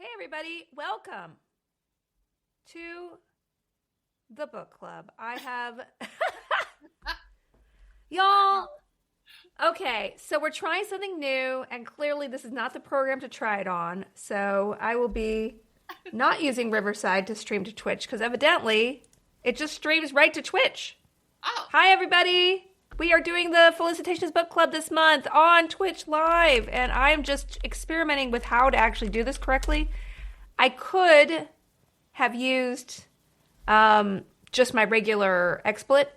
Hey, everybody. Welcome to the book club. I have, y'all, okay, so we're trying something new, and clearly this is not the program to try it on, so I will be not using Riverside to stream to Twitch, because evidently it just streams right to Twitch. Oh. Hi, everybody. We are doing the Felicitations Book Club this month on Twitch Live, and I'm just experimenting with how to actually do this correctly. I could have used just my regular XSplit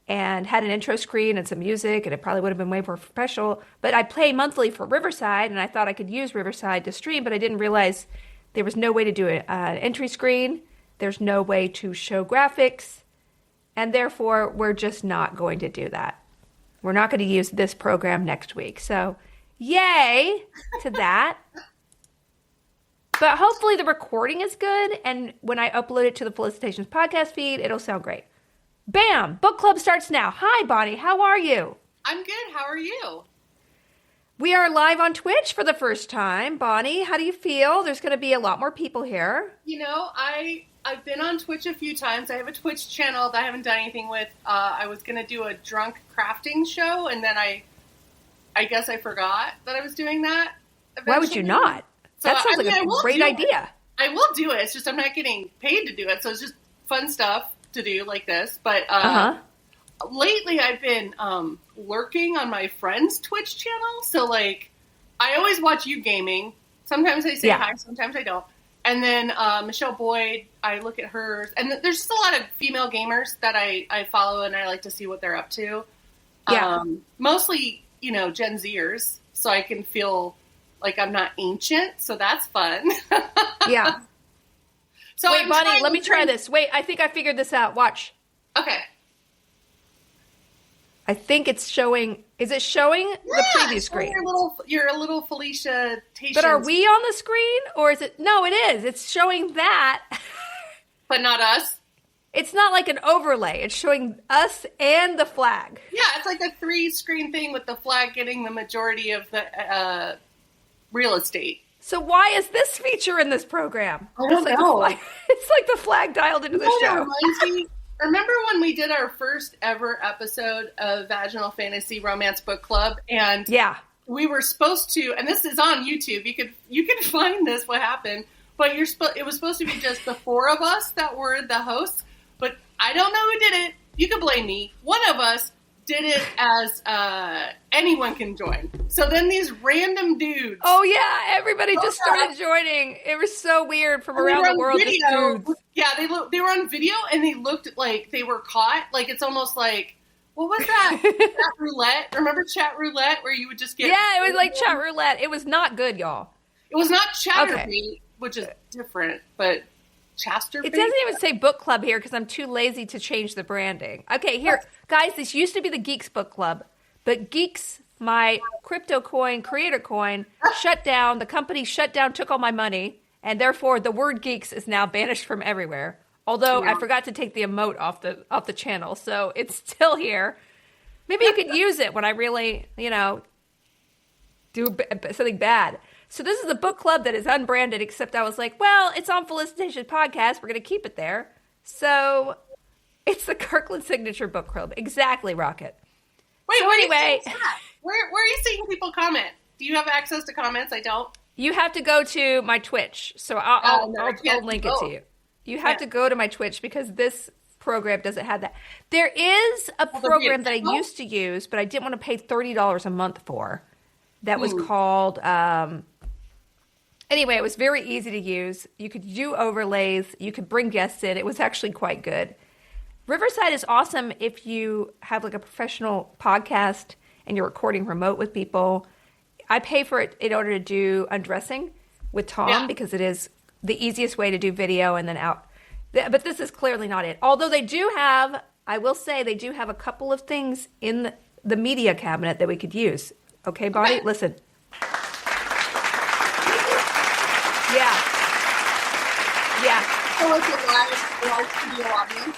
and had an intro screen and some music, and it probably would have been way more professional. But I pay monthly for Riverside, and I thought I could use Riverside to stream, but I didn't realize there was no way to do an entry screen. There's no way to show graphics, and therefore we're just not going to do that. We're not going to use this program next week. So, yay to that. But hopefully the recording is good, and when I upload it to the Felicitations podcast feed, it'll sound great. Bam! Book club starts now. Hi, Bonnie. How are you? I'm good. How are you? We are live on Twitch for the first time. Bonnie, how do you feel? There's going to be a lot more people here. You know, I've been on Twitch a few times. I have a Twitch channel that I haven't done anything with. I was going to do a drunk crafting show, and then I guess I forgot that I was doing that. Eventually. Why would you not? So, that sounds like a great idea. I will do it. It's just I'm not getting paid to do it, so it's just fun stuff to do like this. But lately I've been lurking on my friend's Twitch channel. So, like, I always watch you gaming. Sometimes I say hi, sometimes I don't. And then Michelle Boyd, I look at hers. And there's just a lot of female gamers that I follow, and I like to see what they're up to. Yeah. Mostly, you know, Gen Zers, so I can feel like I'm not ancient, so that's fun. Yeah. So wait, Bonnie, let me try this. Wait, I think I figured this out. Watch. Okay. I think it's showing. Is it showing the preview screen? You're a little Felicia. But are we on the screen, or is it? No, it is. It's showing that, but not us. It's not like an overlay. It's showing us and the flag. Yeah, it's like a 3-screen thing with the flag getting the majority of the real estate. So why is this feature in this program? I don't know. It's like the flag dialed into the show. Reminds me. Remember when we did our first ever episode of Vaginal Fantasy Romance Book Club? And we were supposed to, and this is on YouTube. You can find this, what happened. But it was supposed to be just the 4 of us that were the hosts. But I don't know who did it. You can blame me. One of us did it as anyone can join. So then these random dudes. Oh, yeah. Everybody just started joining. It was so weird from around the world. Dudes. Yeah, they were on video, and they looked like they were caught. Like, it's almost like, what was that? Chat roulette? Remember chat roulette where you would just get... Yeah, it was like chat roulette. It was not good, y'all. It was not Chatterbait, which is different, but... Chasterbait? It doesn't even say book club here because I'm too lazy to change the branding. Okay, here. Guys, this used to be the Geeks Book Club, but Geeks, my crypto coin, creator coin, shut down. The company shut down, took all my money, and therefore the word Geeks is now banished from everywhere. Although I forgot to take the emote off the channel, so it's still here. Maybe you could use it when I really, do something bad. So this is a book club that is unbranded, except I was like, well, it's on Felicitations Podcast. We're going to keep it there. So it's the Kirkland Signature Book Club. Exactly, Rocket. Wait, so anyway. Where are you seeing people comment? Do you have access to comments? I don't. You have to go to my Twitch. So I'll link it to you. You have to go to my Twitch because this program doesn't have that. There is a program that I used to use, but I didn't want to pay $30 a month for. That was called... Anyway, it was very easy to use. You could do overlays. You could bring guests in. It was actually quite good. Riverside is awesome if you have like a professional podcast and you're recording remote with people. I pay for it in order to do undressing with Tom because it is the easiest way to do video and then out. But this is clearly not it. Although they do have, I will say, they do have a couple of things in the media cabinet that we could use. Okay, Bonnie? Listen. Yeah. So like a live studio audience?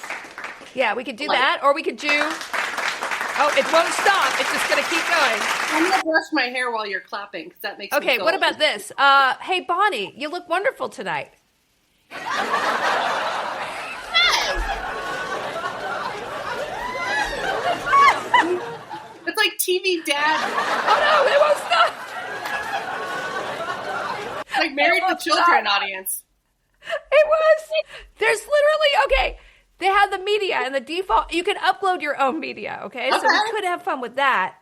Yeah, we could do that, or we could do Oh, it won't stop. It's just going to keep going. I'm going to brush my hair while you're clapping because that makes me Okay, what about this? Hey, Bonnie, you look wonderful tonight. It's like TV Dad. Oh, no, it won't stop. It's like Married with Children audience. It was. There's literally, okay, they have the media and the default. You can upload your own media, okay? So we could have fun with that.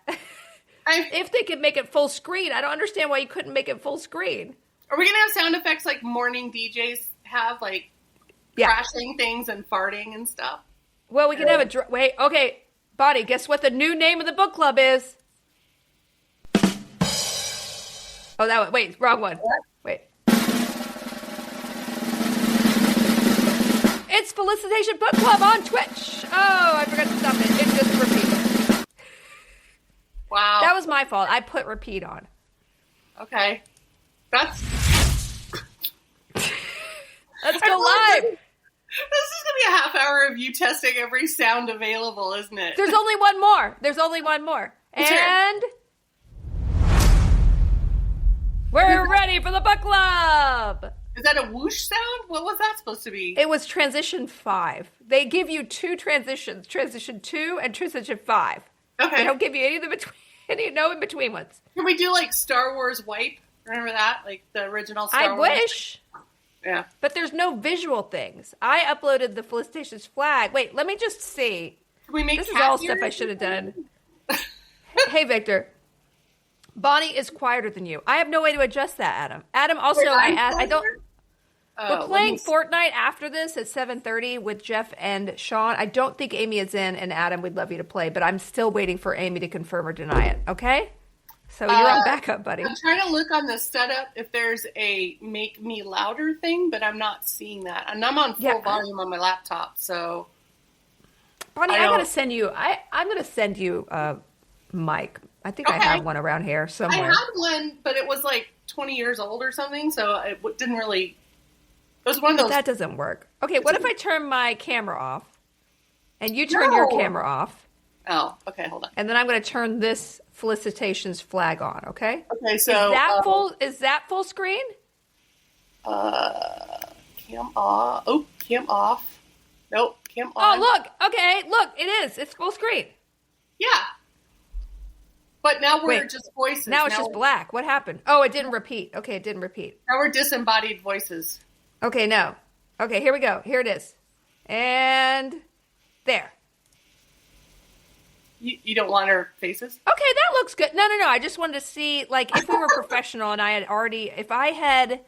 If they could make it full screen. I don't understand why you couldn't make it full screen. Are we going to have sound effects like morning DJs have, like crashing things and farting and stuff? Well, we can have a... Wait, okay, Bonnie, guess what the new name of the book club is? Oh, that one. Wait, wrong one. What? Wait. It's Felicitation Book Club on Twitch. Oh, I forgot to stop it. It just repeated. Wow. That was my fault. I put repeat on. Okay. Let's go live. This is going to be a half hour of you testing every sound available, isn't it? There's only one more. And we're ready for the book club. Is that a whoosh sound? What was that supposed to be? It was transition 5. They give you 2 transitions, transition 2 and transition 5. Okay. They don't give you any in between ones. Can we do like Star Wars Wipe? Remember that? Like the original Star Wars? I wish. Yeah. But there's no visual things. I uploaded the Felicitations flag. Wait, let me just see. Can we make this is all stuff I should have done. Hey, Victor. Bonnie is quieter than you. I have no way to adjust that, Adam. Adam, also, Wait, I don't... We're playing see. Fortnite after this at 7:30 with Jeff and Sean. I don't think Amy is in, and Adam, we'd love you to play, but I'm still waiting for Amy to confirm or deny it, okay? So you're on backup, buddy. I'm trying to look on the setup if there's a make me louder thing, but I'm not seeing that. And I'm on full volume on my laptop, so... Bonnie, I'm going to send you a mic. I think I have one around here somewhere. I had one, but it was like 20 years old or something, so it didn't really... It was one of those... That doesn't work. Okay, what if I turn my camera off and you turn your camera off? Oh, okay, hold on. And then I'm going to turn this Felicitations flag on, okay? Okay, so... Is that full screen? Cam off. Oh, cam off. Nope, cam on. Oh, look. Okay, look, it is. It's full screen. Yeah. But now we're just voices. Now it's just black. What happened? Oh, it didn't repeat. Okay, it didn't repeat. Now we're disembodied voices. Okay, no. Okay, here we go. Here it is. And there. You don't want our faces? Okay, that looks good. No. I just wanted to see, like, if we were professional and if I had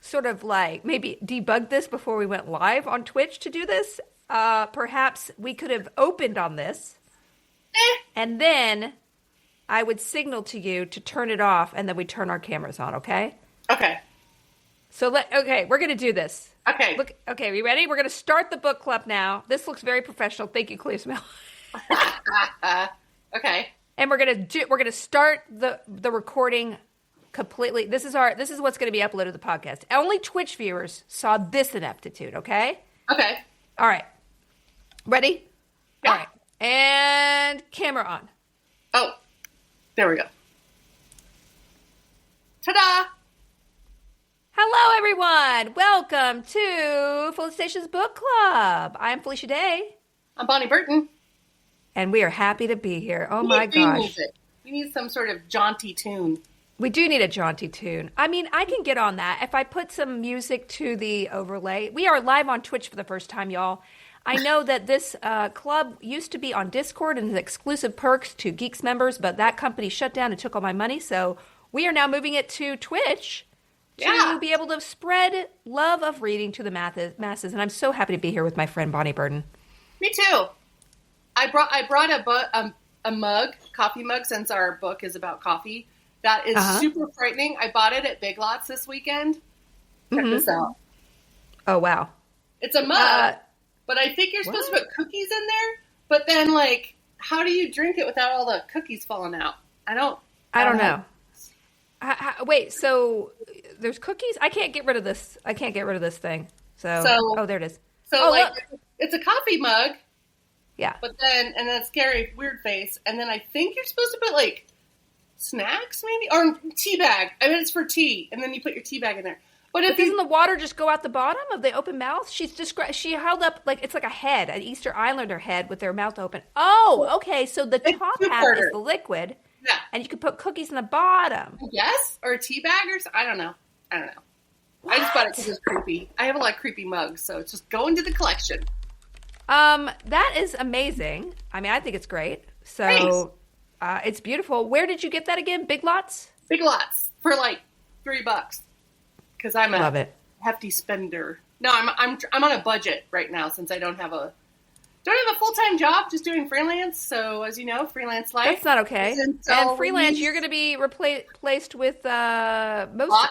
sort of like maybe debugged this before we went live on Twitch to do this, perhaps we could have opened on this. And then I would signal to you to turn it off and then we turn our cameras on, okay? Okay. So we're going to do this. Okay. Look, okay, we ready? We're going to start the book club now. This looks very professional. Thank you, Clea Smell. Okay. And we're going to start the recording completely. This is what's going to be uploaded to the podcast. Only Twitch viewers saw this ineptitude, okay? Okay. All right. Ready? Yeah. All right. And camera on. Oh. There we go. Ta-da! Hello, everyone. Welcome to Felicitations Book Club. I'm Felicia Day. I'm Bonnie Burton. And we are happy to be here. Oh, my gosh. We need some sort of jaunty tune. We do need a jaunty tune. I mean, I can get on that. If I put some music to the overlay. We are live on Twitch for the first time, y'all. I know that this club used to be on Discord and has exclusive perks to Geeks members, but that company shut down and took all my money. So we are now moving it to Twitch to be able to spread love of reading to the masses. And I'm so happy to be here with my friend Bonnie Burton. Me too. I brought a mug, coffee mug, since our book is about coffee. That is super frightening. I bought it at Big Lots this weekend. Check this out. Oh, wow. It's a mug, but I think you're supposed to put cookies in there. But then, like, how do you drink it without all the cookies falling out? I don't know. Wait, so there's cookies? I can't get rid of this. Thing. So there it is. So, look. It's a coffee mug, Yeah. But then, and then it's scary, weird face. And then I think you're supposed to put like snacks maybe? Or tea bag. I mean, it's for tea. And then you put your tea bag in there. But doesn't the water just go out the bottom of the open mouth? She held up like it's like a head, an Easter Islander head with their mouth open. Oh, okay. So the top half is the liquid. Yeah. And you can put cookies in the bottom. Yes? Or a tea bag or something. I don't know. What? I just bought it because it was creepy. I have a lot of creepy mugs, so it's just going to the collection. That is amazing. I mean, I think it's great. So it's beautiful. Where did you get that again? Big Lots? Big Lots for like $3. Because I'm Love it. hefty spender. No, I'm on a budget right now since I don't have a full-time job, just doing freelance. So as you know, freelance life. That's not okay. And freelance, you're going to be replaced with most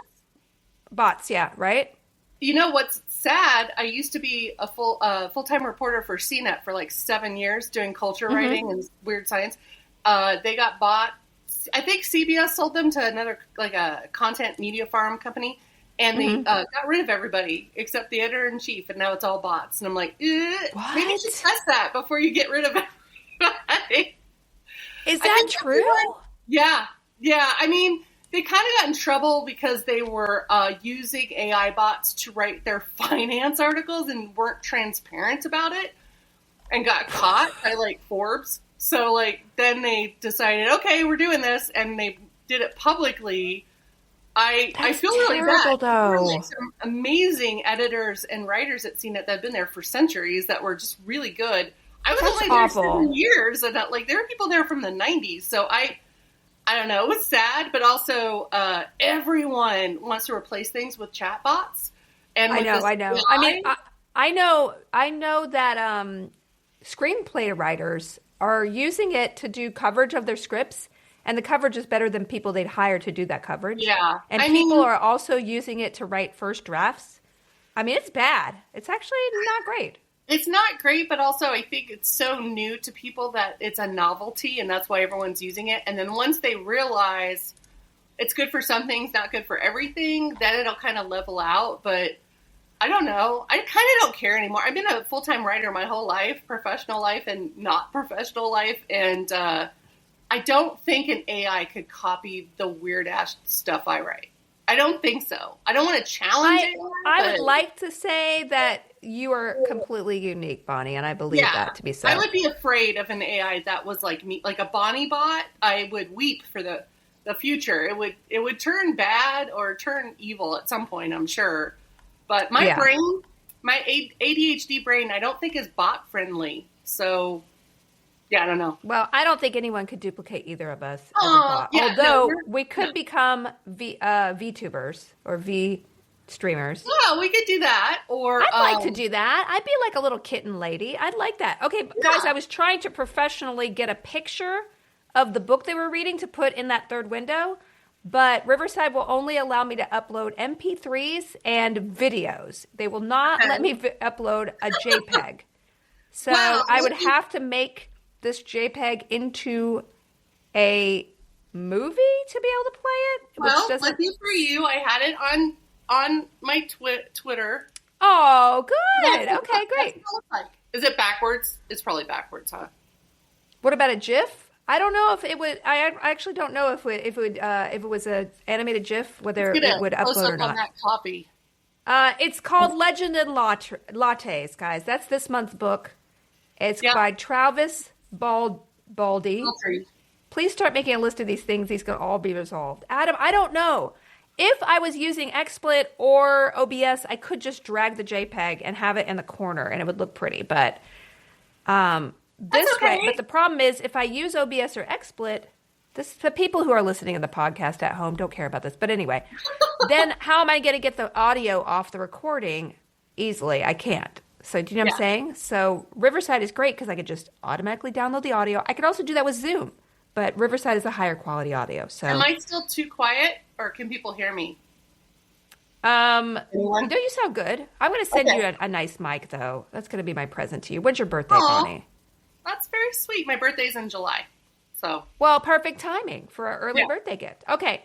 bots. Yeah, right. You know what's sad? I used to be a full-time reporter for CNET for like 7 years doing culture writing and weird science. They got bought. I think CBS sold them to another like a content media farm company. And they got rid of everybody except the editor-in-chief, and now it's all bots. And I'm like, maybe you should test that before you get rid of everybody. Is that true? Yeah. I mean, they kind of got in trouble because they were using AI bots to write their finance articles and weren't transparent about it and got caught by, like, Forbes. So, like, then they decided, okay, we're doing this, and they did it publicly. I feel really bad. There were like some amazing editors and writers at CNET that have been there for centuries that were just really good. I was only there 7 years, and like there were people there from the 90s. So I don't know. It was sad, but also everyone wants to replace things with chatbots. And I know. I mean, I know that screenplay writers are using it to do coverage of their scripts. And the coverage is better than people they'd hire to do that coverage. Yeah. And people are also using it to write first drafts. I mean, it's bad. It's actually not great. It's not great, but also I think it's so new to people that it's a novelty, and that's why everyone's using it. And then once they realize it's good for some things, not good for everything, then it'll kind of level out. But I don't know. I kind of don't care anymore. I've been a full-time writer my whole life, professional life and not professional life. And I don't think an AI could copy the weird-ass stuff I write. I don't think so. I don't want to challenge it. I would like to say that you are completely unique, Bonnie, and I believe that to be so. I would be afraid of an AI that was like me, like a Bonnie bot. I would weep for the future. It would turn bad or turn evil at some point, I'm sure. But my brain, my ADHD brain, I don't think is bot-friendly. So... yeah, I don't know. Well, I don't think anyone could duplicate either of us. Although we could become VTubers or V streamers. Yeah, we could do that. Or I'd like to do that. I'd be like a little kitten lady. I'd like that. Okay, guys, I was trying to professionally get a picture of the book they were reading to put in that third window, but Riverside will only allow me to upload MP3s and videos. They will not let me upload a JPEG. So I would have to make this JPEG into a movie to be able to play it. Well, lucky for you, I had it on my Twitter. Oh, good. Okay, great. Like. Is it backwards? It's probably backwards, huh? What about a GIF? I don't know if it would. I actually don't know if it was an animated GIF, whether it would upload or not. On that copy. It's called Legend and Lattes, guys. That's this month's book. It's by Travis Baldree. Please start making a list of these things. These can all be resolved. Adam, I don't know. If I was using XSplit or OBS, I could just drag the JPEG and have it in the corner, and it would look pretty. But this way, but the problem is, if I use OBS or XSplit, the people who are listening to the podcast at home don't care about this. But anyway, then how am I going to get the audio off the recording easily? I can't. So do you know what I'm saying? So Riverside is great because I could just automatically download the audio. I could also do that with Zoom, but Riverside is a higher quality audio. So am I still too quiet, or can people hear me? No, you sound good. I'm going to send you a nice mic, though. That's going to be my present to you. When's your birthday, Bonnie? That's very sweet. My birthday's in July. So well, perfect timing for an early birthday gift. Okay,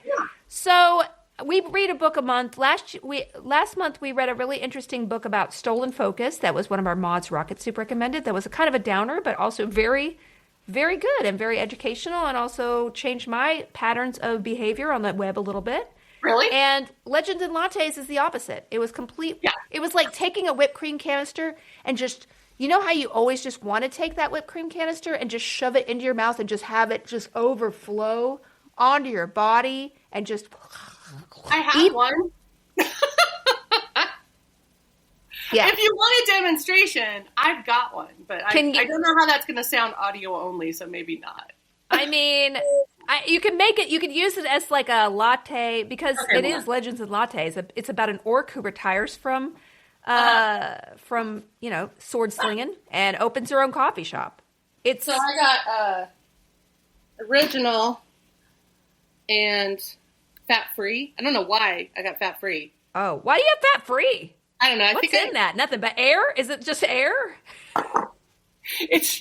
so we read a book a month. Last month we read a really interesting book about stolen focus. That was one of our mods Rocket Soup recommended. That was a kind of a downer, but also very, very good and very educational, and also changed my patterns of behavior on the web a little bit. Really? And Legends and Lattes is the opposite. It was complete. Yeah. It was like taking a whipped cream canister and just, you know how you always just want to take that whipped cream canister and just shove it into your mouth and just have it just overflow onto your body and just. I have one. Yeah. If you want a demonstration, I've got one, but I don't know how that's going to sound audio only, so maybe not. I mean, you can make it. You could use it as like a latte because it is Legends and Lattes. It's about an orc who retires from sword slinging and opens her own coffee shop. So I got original and fat free. I don't know why I got fat free. Oh, why do you have fat free? I don't know. What's in that? Nothing but air? Is it just air? It's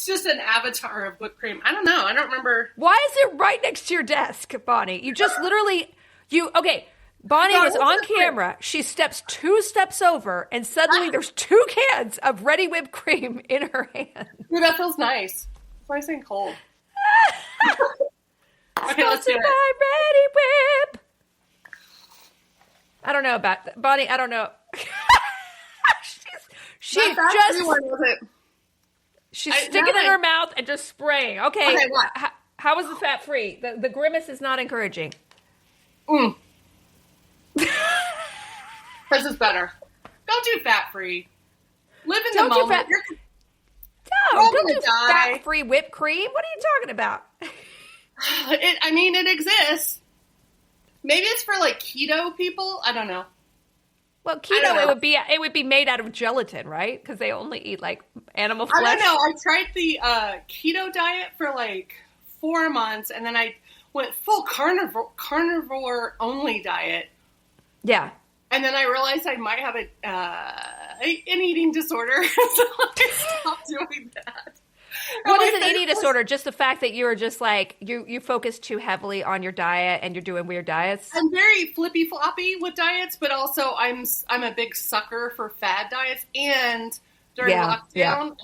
just an avatar of whipped cream. I don't know. I don't remember. Why is it right next to your desk, Bonnie? You just literally Bonnie was on camera. She steps 2 steps over, and suddenly there's 2 cans of ready whipped cream in her hand. Ooh, that feels nice. It's nice and cold. Okay, let's do it. By Ready Whip. I don't know about that. Bonnie, I don't know. She's sticking it in her mouth and just spraying. Okay, how was the fat free? The grimace is not encouraging. This is better. Don't do fat free. Live in the moment. Don't do fat free whipped cream. What are you talking about? It exists. Maybe it's for like keto people. I don't know. Well, keto it would be made out of gelatin, right? Because they only eat like animal flesh. I don't know. I tried the keto diet for like 4 months, and then I went full carnivore only diet. Yeah. And then I realized I might have an eating disorder, so I stopped doing that. What is an eating disorder? Just the fact that you're just like, you focus too heavily on your diet and you're doing weird diets? I'm very flippy floppy with diets, but also I'm a big sucker for fad diets. And during lockdown,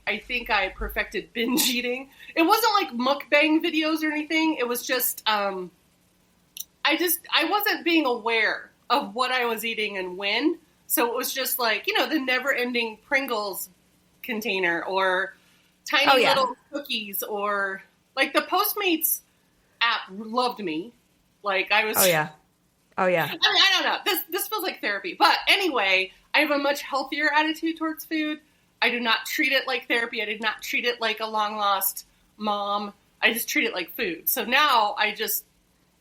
I think I perfected binge eating. It wasn't like mukbang videos or anything. It was just, I wasn't being aware of what I was eating and when. So it was just like, the never ending Pringles container or tiny little cookies, or like the Postmates app loved me. Like I was. Oh yeah. I mean, I don't know. This feels like therapy, but anyway, I have a much healthier attitude towards food. I do not treat it like therapy. I did not treat it like a long lost mom. I just treat it like food. So now I just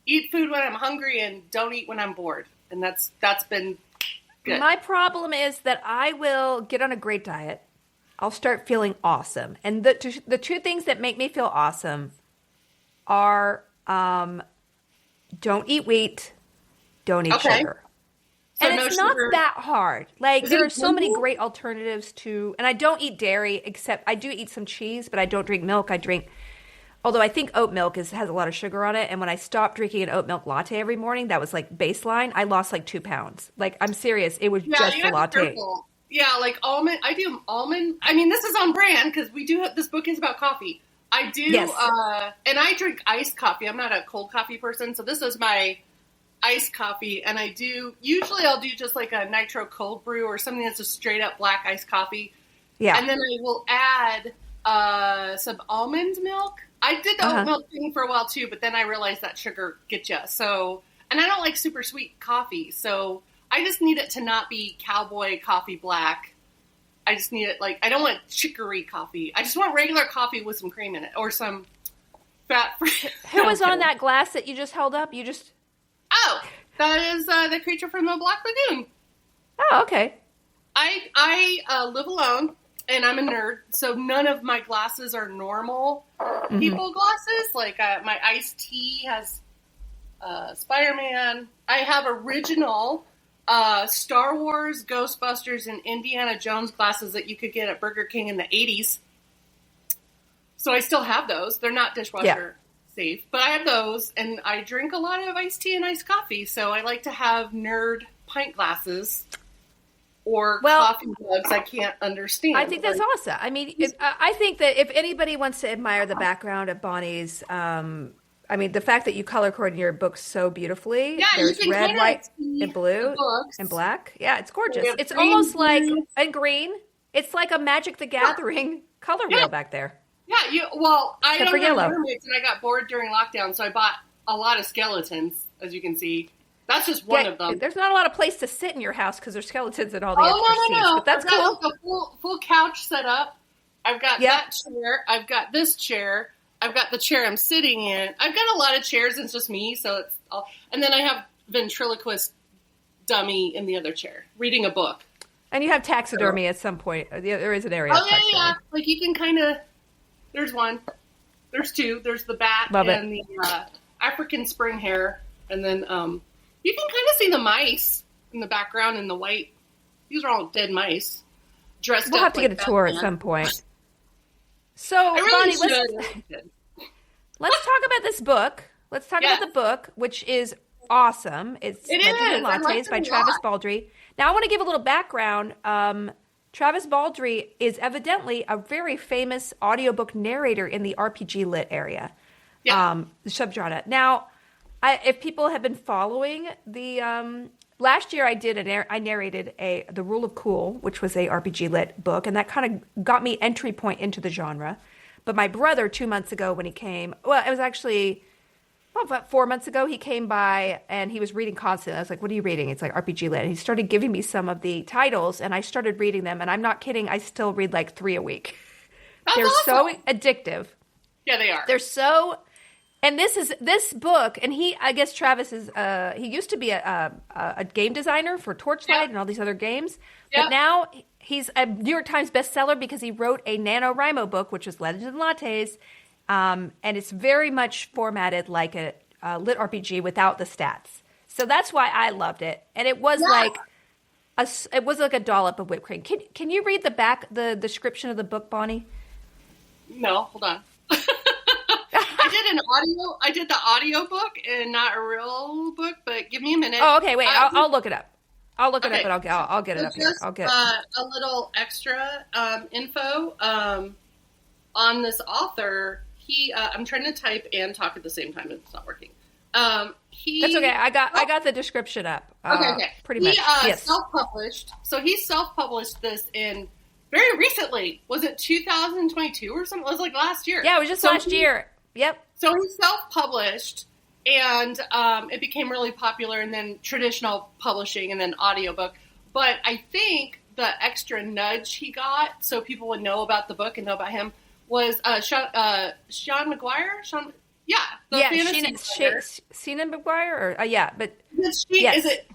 eat food when I'm hungry and don't eat when I'm bored, and that's been good. My problem is that I will get on a great diet. I'll start feeling awesome. And the 2 things that make me feel awesome are don't eat wheat, don't eat sugar. So and it's not that hard. Like, there are so many great alternatives to, and I don't eat dairy, except I do eat some cheese, but I don't drink milk. Although I think oat milk has a lot of sugar on it. And when I stopped drinking an oat milk latte every morning, that was like baseline, I lost like 2 pounds. Like, I'm serious. It was just a latte. Yeah, like almond. I do almond. I mean, this is on brand because this book is about coffee. I do, yes. And I drink iced coffee. I'm not a cold coffee person, so this is my iced coffee. And usually I'll do just like a nitro cold brew or something that's a straight up black iced coffee. Yeah. And then I will add some almond milk. I did the oat milk thing for a while too, but then I realized that sugar gets you. So, and I don't like super sweet coffee, so I just need it to not be cowboy coffee black. I just need it I don't want chicory coffee. I just want regular coffee with some cream in it or some fat-free. Who was on that glass that you just held up? Oh, that is the creature from the Black Lagoon. Oh, okay. I live alone and I'm a nerd, so none of my glasses are normal people glasses. Like my iced tea has Spider-Man. I have original Star Wars, Ghostbusters, and Indiana Jones glasses that you could get at Burger King in the 80s. So I still have those. They're not dishwasher safe. But I have those, and I drink a lot of iced tea and iced coffee, so I like to have nerd pint glasses or coffee mugs I can't understand. I think that's awesome. I mean, I think that if anybody wants to admire the background of Bonnie's, I mean, the fact that you color coordinate your books so beautifully. Yeah, there's red, white, and blue, and black. Yeah, it's gorgeous. It's green, almost blue. like, and green. It's like a Magic the Gathering color wheel back there. Yeah, I don't have roommates, and I got bored during lockdown, so I bought a lot of skeletons, as you can see. That's just one of them. There's not a lot of place to sit in your house because there's skeletons in all the extra seats, but that's cool. I've got a full couch set up. I've got that chair. I've got this chair. I've got the chair I'm sitting in. I've got a lot of chairs, and it's just me, so it's all. And then I have ventriloquist dummy in the other chair, reading a book. And you have taxidermy at some point. There is an area of taxidermy. Yeah. Like, you can kind of... There's one. There's two. There's the bat and the African spring hare. And then you can kind of see the mice in the background in the white. These are all dead mice. Dressed up. We'll have to get a tour at some point. So, Bonnie, let's talk about this book. Let's talk about the book, which is awesome. It's Legend of Lattes by Travis Baldree. Now, I want to give a little background. Travis Baldree is evidently a very famous audiobook narrator in the RPG lit area, the subgenre. Now, if people have been following the last year, I narrated The Rule of Cool, which was a RPG lit book, and that kind of got me entry point into the genre. But my brother, 2 months ago, when he came, well, it was actually about 4 months ago, he came by and he was reading constantly. I was like, what are you reading? It's like RPG lit. And he started giving me some of the titles, and I started reading them. And I'm not kidding. I still read like 3 a week. They're so addictive. Yeah, they are. They're so, and this book, and I guess Travis is, he used to be a game designer for Torchlight and all these other games. But now he's a New York Times bestseller because he wrote a NaNoWriMo book, which was Legend of Lattes. And it's very much formatted like a lit RPG without the stats. So that's why I loved it. And it was like a dollop of whipped cream. Can you read the description of the book, Bonnie? No, hold on. I did the audio book and not a real book, but give me a minute. Oh, okay, wait. I'll look it up. I'll look it up, but I'll get it up here. I'll get a little extra info on this author. I'm trying to type and talk at the same time. It's not working. That's okay. I got the description up. Okay. Pretty much. He self-published. So he self-published this in very recently. Was it 2022 or something? It was like last year. Yeah, it was just last year. Yep. So he self-published, and it became really popular, and then traditional publishing, and then audiobook. But I think the extra nudge he got, so people would know about the book and know about him, was Sean McGuire. Sheena McGuire, but is it?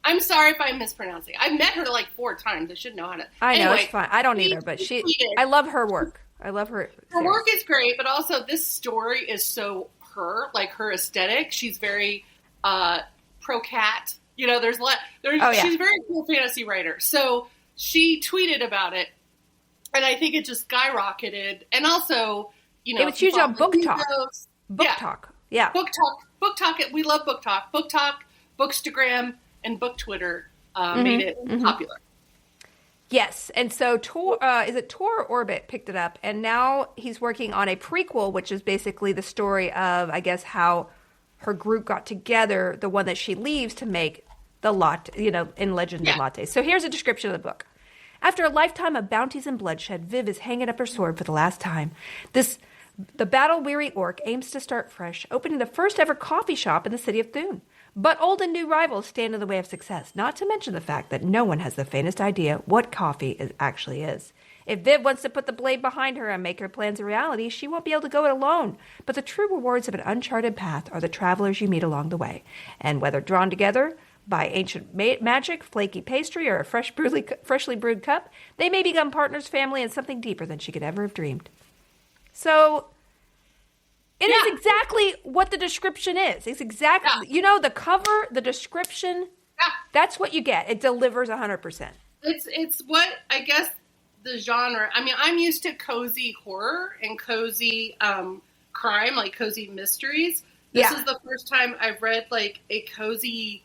I'm sorry if I'm mispronouncing. I've met her like 4 times. I should know how to. I know, it's fine. I don't either, but I love her work. I love her. Her work is great, but also this story is so her aesthetic. She's very pro cat. You know, she's a very cool fantasy writer. So she tweeted about it. And I think it just skyrocketed. And also, it was huge on Book Talk. Book Talk. Book Talk. We love Book Talk. Book Talk, Bookstagram, and Book Twitter made it popular. Yes. And so Tor or Orbit picked it up. And now he's working on a prequel, which is basically the story of, I guess, how her group got together, the one that she leaves to make the in Legend of Lattes. So here's a description of the book. After a lifetime of bounties and bloodshed, Viv is hanging up her sword for the last time. The battle-weary orc aims to start fresh, opening the first-ever coffee shop in the city of Thune. But old and new rivals stand in the way of success, not to mention the fact that no one has the faintest idea what coffee actually is. If Viv wants to put the blade behind her and make her plans a reality, she won't be able to go it alone. But the true rewards of an uncharted path are the travelers you meet along the way. And whether drawn together by ancient magic, flaky pastry, or a freshly brewed cup, they may become partners, family, and something deeper than she could ever have dreamed. So it is exactly what the description is. It's exactly, the cover, the description, that's what you get. It delivers 100%. It's what, I guess, the genre, I mean, I'm used to cozy horror and cozy crime, like cozy mysteries. This is the first time I've read like a cozy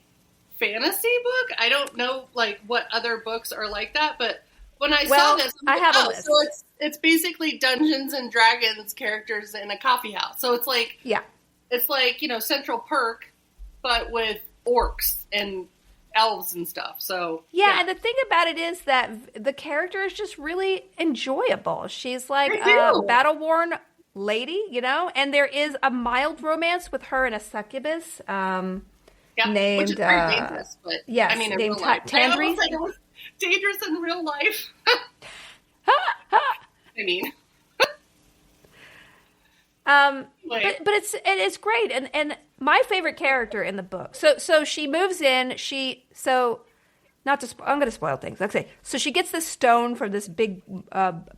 fantasy book. I don't know like what other books are like that, but when I saw this, I have a list. So it's basically Dungeons and Dragons characters in a coffee house. So it's like it's like, you know, Central Perk, but with orcs and elves and stuff. So and the thing about it is that the character is just really enjoyable. She's like a battle-worn lady, you know, and there is a mild romance with her and a succubus named which is very dangerous, but yes, I mean, in named real life. Tandri. It was dangerous in real life. I mean, but it's great, and my favorite character in the book. So she moves in. I'm going to spoil things. Okay, so she gets this stone from this big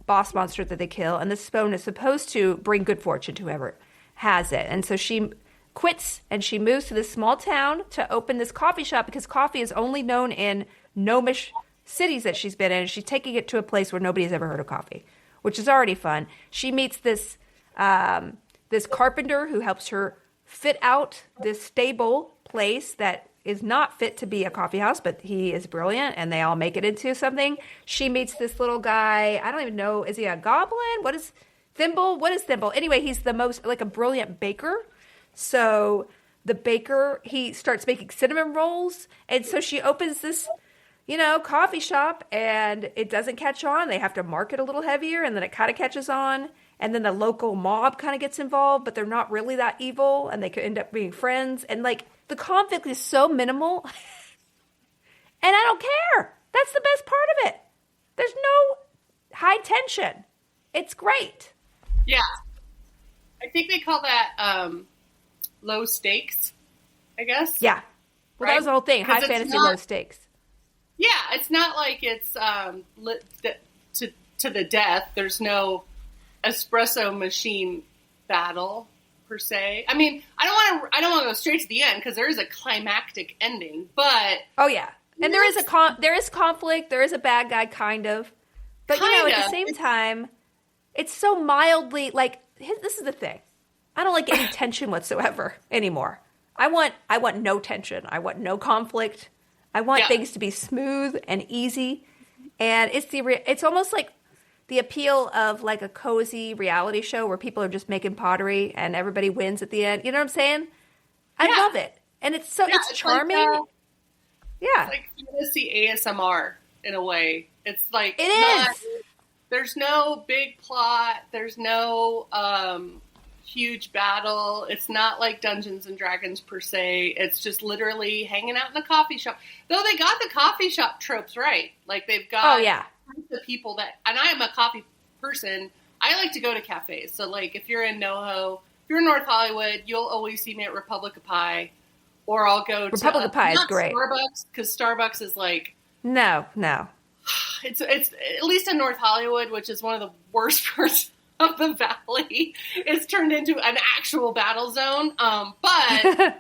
boss monster that they kill, and this stone is supposed to bring good fortune to whoever has it. And so she quits and she moves to this small town to open this coffee shop because coffee is only known in gnomish cities that she's been in. She's taking it to a place where nobody has ever heard of coffee, which is already fun. She meets this this carpenter who helps her fit out this stable place that is not fit to be a coffee house, but he is brilliant, and they all make it into something. She meets this little guy. I don't even know. Is he a goblin? What is Thimble? What is Thimble? Anyway, he's the most, like, a brilliant baker. So the baker, he starts making cinnamon rolls, and so she opens this, you know, coffee shop, and it doesn't catch on. They have to market a little heavier, and then it kind of catches on. And then the local mob kind of gets involved, but they're not really that evil, and they could end up being friends. And, like, the conflict is so minimal, and I don't care. That's the best part of it. There's no high tension. It's great. Yeah. I think they call that low stakes, I guess. Yeah. Well, right? That was the whole thing. High fantasy, low stakes. Yeah, it's not like it's to the death. There's no espresso machine battle per se. I mean, I don't want to go straight to the end because there is a climactic ending, but and there is conflict. There is a bad guy, kind of, but you know, at the same time, it's so mildly like this is the thing. I don't like any tension whatsoever anymore. I want no tension. I want no conflict. I want things to be smooth and easy, and it's almost like the appeal of like a cozy reality show where people are just making pottery and everybody wins at the end. You know what I'm saying? I love it. And it's charming. Like, it's like fantasy ASMR in a way. It's like there's no big plot. There's no huge battle. It's not like Dungeons and Dragons per se. It's just literally hanging out in the coffee shop. Though they got the coffee shop tropes right. Like they've got the people that, and I am a coffee person. I like to go to cafes. So like if you're in NoHo, if you're in North Hollywood, you'll always see me at Republic of Pie, or I'll go to Republic of Pie is great. Starbucks, because Starbucks is like no. It's at least in North Hollywood, which is one of the worst parts of the valley. It's turned into an actual battle zone. But I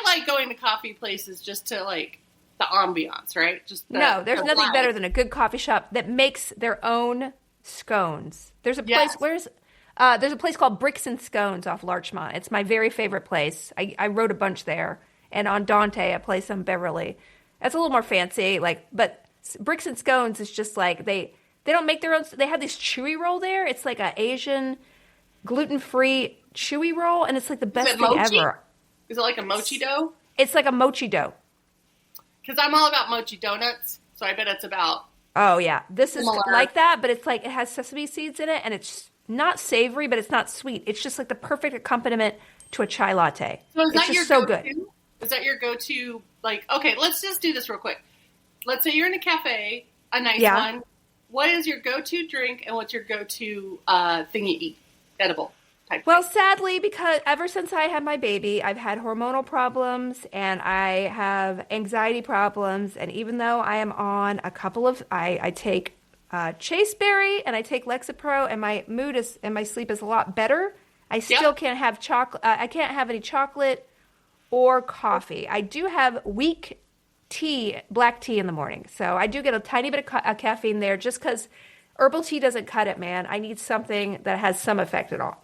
like going to coffee places just to like the ambiance, right? There's nothing better than a good coffee shop that makes their own scones. There's a place there's a place called Bricks and Scones off Larchmont. It's my very favorite place. I wrote a bunch there, and on Dante, a place on Beverly. It's a little more fancy, but Bricks and Scones is just like they don't make their own. They have this chewy roll there. It's like an Asian gluten-free chewy roll, and it's like the best thing ever. Is it like a mochi dough? It's like a mochi dough. Because I'm all about mochi donuts, so I bet it's about... Oh, yeah. This is like that, but it's like it has sesame seeds in it, and it's not savory, but it's not sweet. It's just like the perfect accompaniment to a chai latte. So is that your so go-to? Good. Is that your go-to? Like, okay, let's just do this real quick. Let's say you're in a cafe, a nice one. What is your go-to drink, and what's your go-to thing you eat? Edible. Well, sadly, because ever since I had my baby, I've had hormonal problems and I have anxiety problems. And even though I am on a couple of, I take Chaseberry and I take Lexapro, and my mood is and my sleep is a lot better. I still can't have chocolate. I can't have any chocolate or coffee. I do have weak tea, black tea in the morning. So I do get a tiny bit of caffeine there just because herbal tea doesn't cut it, man. I need something that has some effect at all.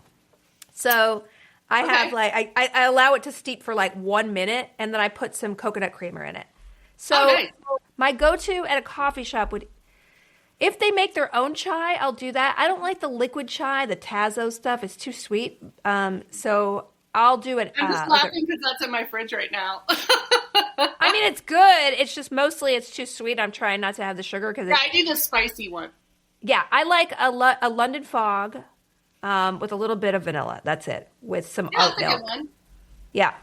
So I have like I allow it to steep for like 1 minute, and then I put some coconut creamer in it. So my go-to at a coffee shop would, if they make their own chai, I'll do that. I don't like the liquid chai, the Tazo stuff. It's too sweet. So I'll do it. I'm just laughing because that's in my fridge right now. I mean, it's good. It's just mostly it's too sweet. I'm trying not to have the sugar because I do the spicy one. Yeah, I like a London Fog with a little bit of vanilla. That's it. With some oat milk. That's a good one. Yeah.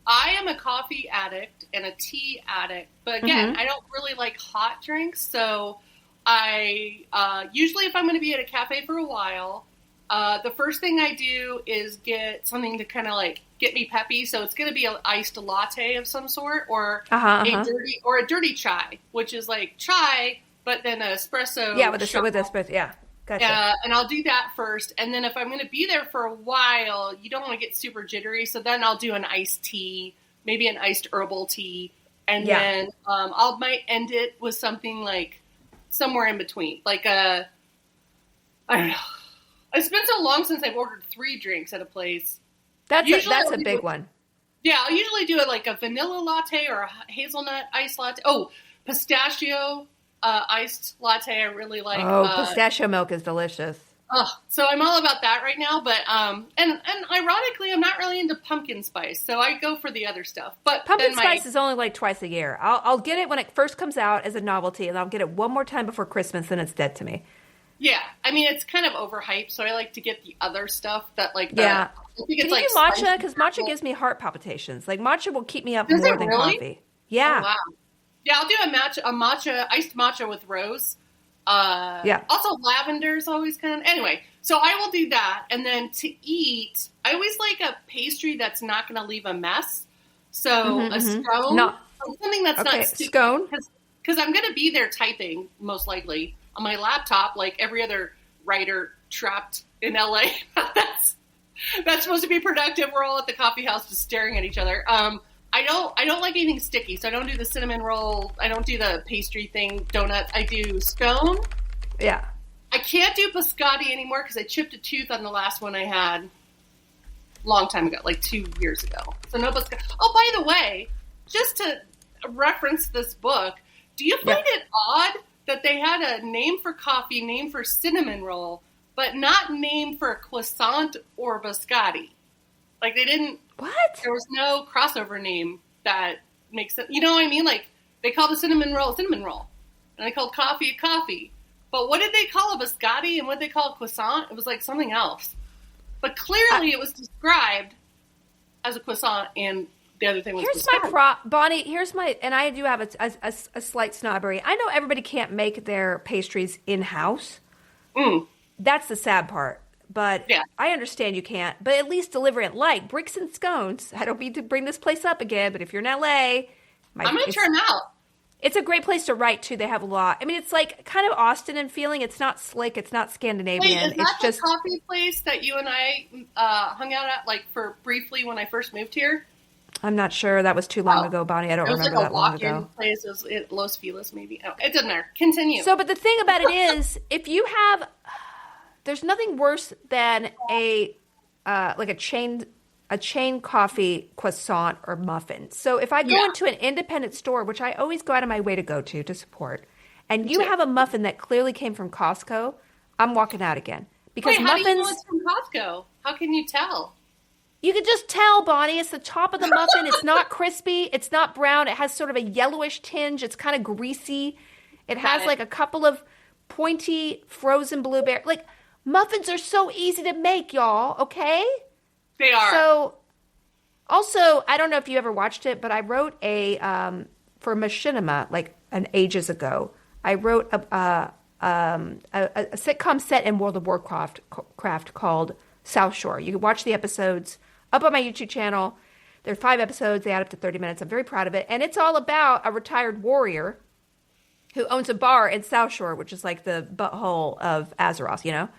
I am a coffee addict and a tea addict, but again, I don't really like hot drinks. So I usually, if I'm going to be at a cafe for a while, the first thing I do is get something to kind of like get me peppy. So it's going to be an iced latte of some sort, or a dirty chai, which is like chai, but then an espresso. Yeah, with espresso. Yeah. Gotcha. And I'll do that first. And then if I'm going to be there for a while, you don't want to get super jittery. So then I'll do an iced tea, maybe an iced herbal tea. And then I might end it with something like somewhere in between. Like I don't know. It's been so long since I've ordered 3 drinks at a place. That's a big one. Yeah, I'll usually do it like a vanilla latte or a hazelnut iced latte. Oh, pistachio iced latte I really like. Oh, pistachio milk is delicious. So I'm all about that right now. But and ironically, I'm not really into pumpkin spice, so I go for the other stuff. But pumpkin spice is only like twice a year. I'll get it when it first comes out as a novelty, and I'll get it one more time before Christmas, and it's dead to me. Yeah, I mean it's kind of overhyped, so I like to get the other stuff that like. I think it's like do matcha? Because matcha gives me heart palpitations. Like matcha will keep me up more than coffee. Yeah. Oh, wow. Yeah, I'll do a iced matcha with rose. Also, lavender is always kind of... Anyway, so I will do that. And then to eat, I always like a pastry that's not going to leave a mess. So a scone. Something that's not sticky. Scone? Because I'm going to be there typing, most likely, on my laptop, like every other writer trapped in LA. That's supposed to be productive. We're all at the coffee house just staring at each other. I don't like anything sticky, so I don't do the cinnamon roll. I don't do the pastry thing, donuts. I do scone. Yeah. I can't do biscotti anymore because I chipped a tooth on the last one I had a long time ago, like 2 years ago. So no biscotti. Oh, by the way, just to reference this book, do you find it odd that they had a name for coffee, name for cinnamon roll, but not name for croissant or biscotti? Like they didn't... What? There was no crossover name that makes it... You know what I mean? Like, they called the cinnamon roll. And they called coffee. But what did they call a biscotti and what did they call a croissant? It was like something else. But clearly it was described as a croissant and the other thing was biscotti. Bonnie, and I do have a slight snobbery. I know everybody can't make their pastries in-house. That's the sad part. But I understand you can't. But at least deliver it like bricks and scones. I don't mean to bring this place up again, but if you're in LA... I'm going to try them out. It's a great place to write, too. They have a lot. I mean, it's like kind of Austin in feeling. It's not slick. It's not Scandinavian. Wait, is that the coffee place that you and I hung out at like for briefly when I first moved here? I'm not sure. That was too long ago, Bonnie. I don't remember that long ago. It was like a walk-in place. It was at Los Feliz, maybe. Oh, it doesn't matter. Continue. So, but the thing about it is, if you have... There's nothing worse than a chain coffee croissant or muffin. So if I go into an independent store, which I always go out of my way to go to support, and you have a muffin that clearly came from Costco, I'm walking out again. Because muffins... How do you know it's from Costco? How can you tell? You can just tell, Bonnie. It's the top of the muffin. It's not crispy. It's not brown. It has sort of a yellowish tinge. It's kind of greasy. It has like a couple of pointy frozen blueberry... Like... Muffins are so easy to make, y'all, okay? They are. So, also, I don't know if you ever watched it, but I wrote for Machinima, like ages ago, I wrote a sitcom set in World of Warcraft called South Shore. You can watch the episodes up on my YouTube channel. There are 5 episodes. They add up to 30 minutes. I'm very proud of it. And it's all about a retired warrior who owns a bar in South Shore, which is like the butthole of Azeroth, you know?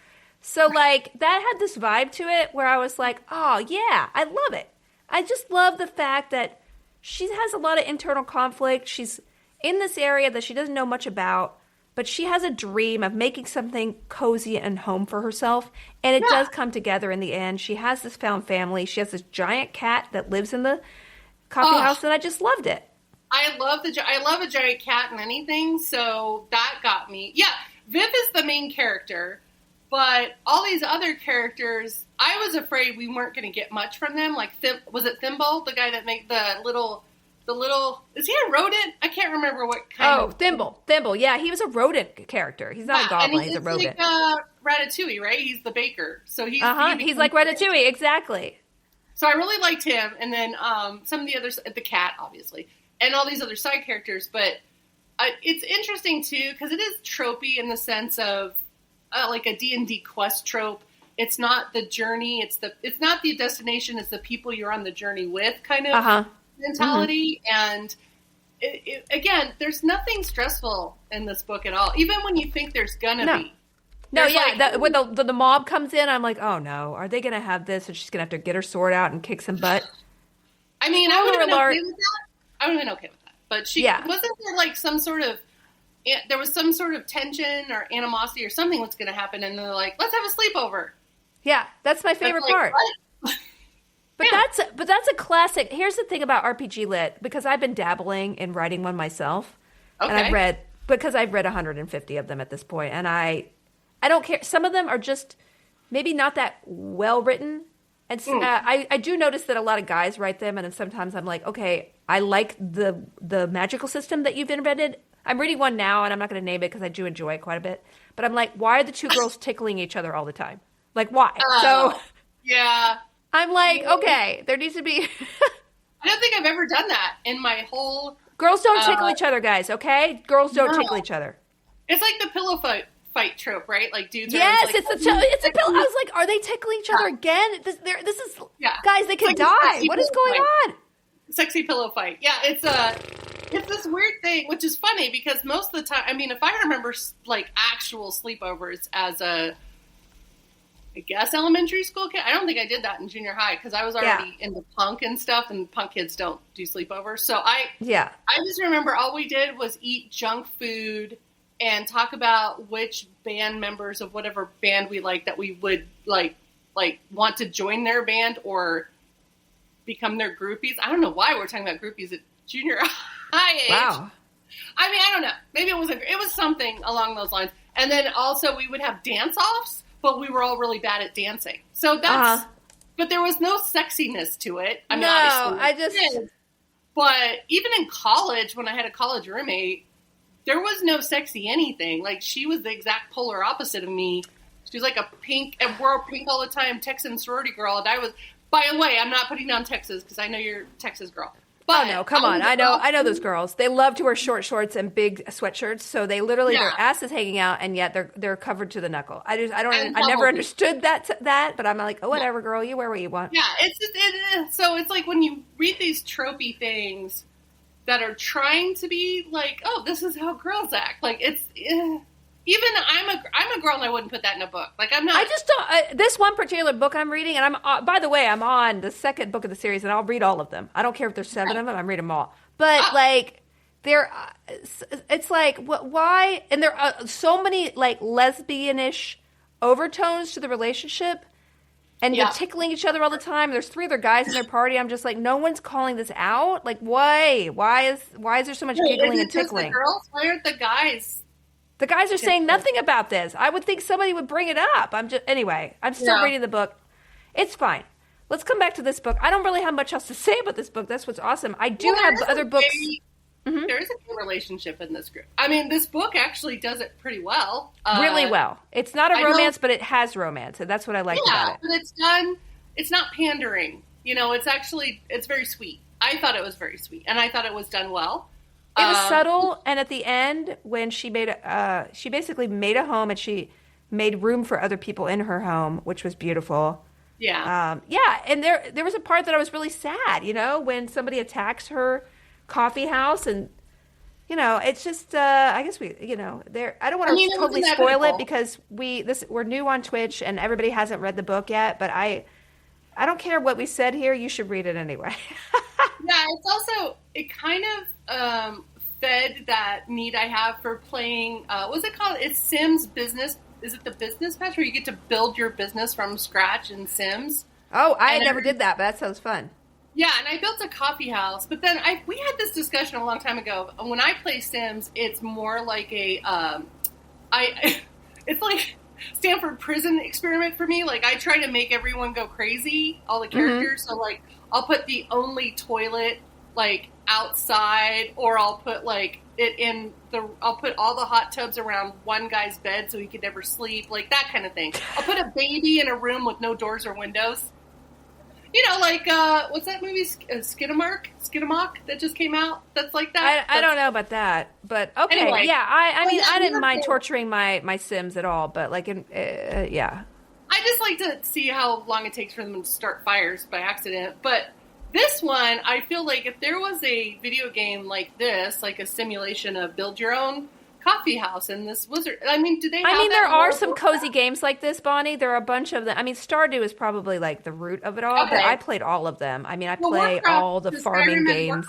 So, like, that had this vibe to it where I was like, oh, yeah, I love it. I just love the fact that she has a lot of internal conflict. She's in this area that she doesn't know much about. but she has a dream of making something cozy and home for herself, and it does come together in the end. She has this found family. She has this giant cat that lives in the coffee house, and I just loved it. I love a giant cat in anything, so that got me. Yeah, Viv is the main character, but all these other characters, I was afraid we weren't going to get much from them. Like, was it Thimble, the guy that made the little, is he a rodent? I can't remember what kind of. Oh, Thimble. Yeah, he was a rodent character. He's not a goblin, he's a rodent. Like Ratatouille, right? He's the baker. So he's like Ratatouille, exactly. So I really liked him. And then some of the others, the cat, obviously, and all these other side characters. But it's interesting, too, because it is tropey in the sense of like a D&D quest trope. It's not the journey. It's not the destination. It's the people you're on the journey with kind of mentality. And again, there's nothing stressful in this book at all. Even when you think there's gonna be. No, yeah. When the mob comes in, I'm like, oh no, are they gonna have this? And she's gonna have to get her sword out and kick some butt. I mean, I would have been okay with that. I would have been okay with that. But wasn't there like some sort of tension or animosity or something was going to happen, and they're like, let's have a sleepover. Yeah, that's my favorite part. But that's a classic. Here's the thing about RPG Lit, because I've been dabbling in writing one myself, and I've read 150 of them at this point, and I don't care. Some of them are just maybe not that well written, and I do notice that a lot of guys write them, and then sometimes I'm like, okay, I like the magical system that you've invented. I'm reading one now, and I'm not going to name it because I do enjoy it quite a bit. But I'm like, why are the two girls tickling each other all the time? Like, why? Yeah. I'm like, okay, there needs to be. I don't think I've ever done that in my whole. Girls don't tickle each other, guys. Okay, girls don't tickle each other. It's like the pillow fight trope, right? Like dudes. Yes, like, it's a pillow. I was like, are they tickling each other again? This is guys. They could die. What is going on? Sexy pillow fight. Yeah, it's this weird thing, which is funny because most of the time, I mean, if I remember like actual sleepovers as I guess elementary school kid, I don't think I did that in junior high because I was already into punk and stuff, and punk kids don't do sleepovers. So I just remember all we did was eat junk food and talk about which band members of whatever band we liked that we would like want to join their band or become their groupies. I don't know why we're talking about groupies at junior high age. Wow. I mean, I don't know. Maybe it was something along those lines. And then also we would have dance-offs, but we were all really bad at dancing. So that's, but there was no sexiness to it. I mean, obviously, but even in college, when I had a college roommate, there was no sexy anything. Like, she was the exact polar opposite of me. She was like a pink, and wore pink all the time, Texan sorority girl. And I was, by the way, I'm not putting down Texas because I know you're a Texas girl. But no, come on. I know those girls. They love to wear short shorts and big sweatshirts, so they literally their ass is hanging out, and yet they're covered to the knuckle. I never understood that, but I'm like, oh, whatever, girl, you wear what you want. Yeah, so it's like when you read these tropey things that are trying to be like, oh, this is how girls act. Like even I'm a girl and I wouldn't put that in a book. Like, I'm not. I just don't. This one particular book I'm reading, and I'm by the way, I'm on the second book of the series, and I'll read all of them. I don't care if there's 7 of them. I'm reading them all. But like, it's like, why? And there are so many like lesbianish overtones to the relationship, and you're tickling each other all the time. There's 3 other guys in their party. I'm just like, no one's calling this out. Like, why? Why is there so much giggling and tickling? The girls? Why aren't the guys? The guys are saying nothing about this. I would think somebody would bring it up. I'm still reading the book. It's fine. Let's come back to this book. I don't really have much else to say about this book. That's what's awesome. I do have other books. There is a good relationship in this group. I mean, this book actually does it pretty well. Really well. It's not a romance, but it has romance, and that's what I like about it. But it's done. It's not pandering. You know, it's very sweet. I thought it was very sweet, and I thought it was done well. It was subtle, and at the end, when she basically made a home, and she made room for other people in her home, which was beautiful. Yeah. And there was a part that I was really sad, when somebody attacks her coffee house, and, it's just, I guess I don't want to totally spoil it because we're new on Twitch, and everybody hasn't read the book yet, but I don't care what we said here, you should read it anyway. Yeah, it's also, it kind of fed that need I have for playing, what's it called? It's Sims Business. Is it the Business Patch where you get to build your business from scratch in Sims? Oh, I never did that, but that sounds fun. Yeah, and I built a coffee house, but then we had this discussion a long time ago. When I play Sims, it's more like it's like Stanford Prison experiment for me. Like, I try to make everyone go crazy, all the characters. Mm-hmm. So, like, I'll put the only toilet, like, outside, or I'll put, like, I'll put all the hot tubs around one guy's bed so he could never sleep, like, that kind of thing. I'll put a baby in a room with no doors or windows. You know, like, what's that movie, Skidamok, that just came out? That's like that? I don't know about that, but okay. Anyway, yeah, I mean, I didn't mind torturing my Sims at all, but, like, yeah. I just like to see how long it takes for them to start fires by accident, but this one, I feel like if there was a video game like this, like a simulation of build your own coffee house in this wizard. I mean, do they have there are some cozy games like this, Bonnie. There are a bunch of them. I mean, Stardew is probably like the root of it all, but I played all of them. I mean, I play all the farming games.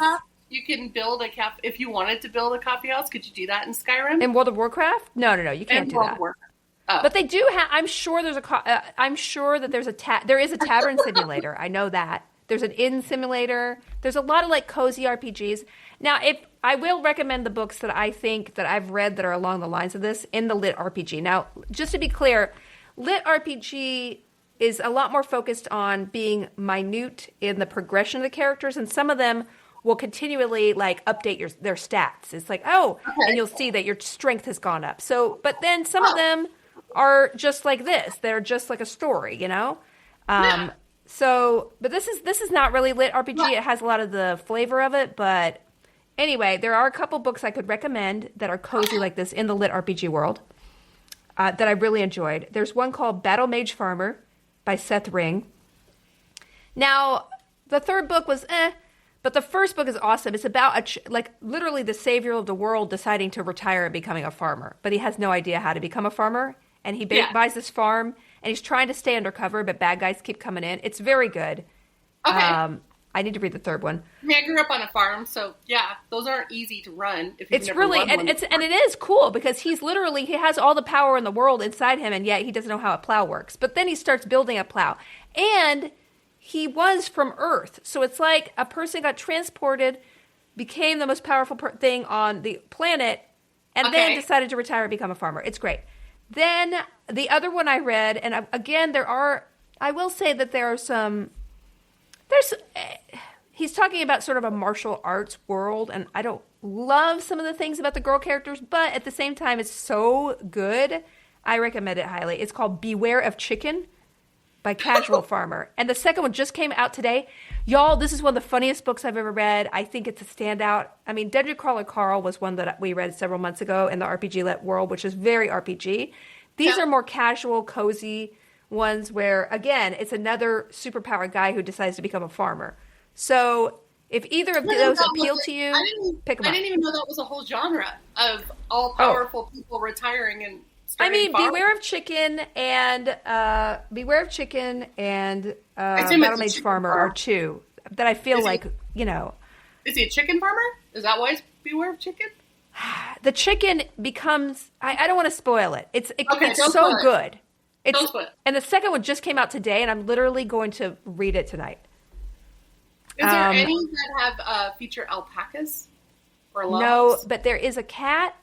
You can build if you wanted to build a coffee house, could you do that in Skyrim? In World of Warcraft? No, you can't do that. Oh. But they do have, I'm sure there is a tavern simulator. I know that. There's an inn simulator. There's a lot of like cozy RPGs. Now, if I will recommend the books that I think that I've read that are along the lines of this in the Lit RPG. Now, just to be clear, Lit RPG is a lot more focused on being minute in the progression of the characters, and some of them will continually like update their stats. It's like, and you'll see that your strength has gone up. So, but then some of them are just like this. They're just like a story, you know? Yeah. So, but this is not really Lit RPG. It has a lot of the flavor of it, but anyway, there are a couple books I could recommend that are cozy like this in the Lit RPG world that I really enjoyed. There's one called Battle Mage Farmer by Seth Ring. Now, the third book was but the first book is awesome. It's about literally the savior of the world deciding to retire and becoming a farmer, but he has no idea how to become a farmer, and he buys this farm. And he's trying to stay undercover, but bad guys keep coming in. It's very good. Okay. I need to read the third one. I mean, I grew up on a farm, so yeah, those aren't easy to run. If you've never really, run one. And it is cool because he has all the power in the world inside him, and yet he doesn't know how a plow works. But then he starts building a plow, and he was from Earth, so it's like a person got transported, became the most powerful thing on the planet, and then decided to retire and become a farmer. It's great. Then the other one I read, and again, I will say that he's talking about sort of a martial arts world, and I don't love some of the things about the girl characters, but at the same time, it's so good. I recommend it highly. It's called Beware of Chicken by Casual Farmer. And the second one just came out today. Y'all, this is one of the funniest books I've ever read. I think it's a standout. I mean, Dungeon Crawler Carl was one that we read several months ago in the RPG world, which is very RPG. These are more casual, cozy ones where, again, it's another superpowered guy who decides to become a farmer. So if either of those appeal to you, pick them up. I didn't even know that was a whole genre of all powerful people retiring and Beware of Chicken and Battle Mage Farmer are two that I feel like, you know. Is he a chicken farmer? Is that why it's Beware of Chicken? The chicken becomes, I don't want to spoil it. It's so good. And the second one just came out today, and I'm literally going to read it tonight. Is there any that have feature alpacas or loves? No, but there is a cat,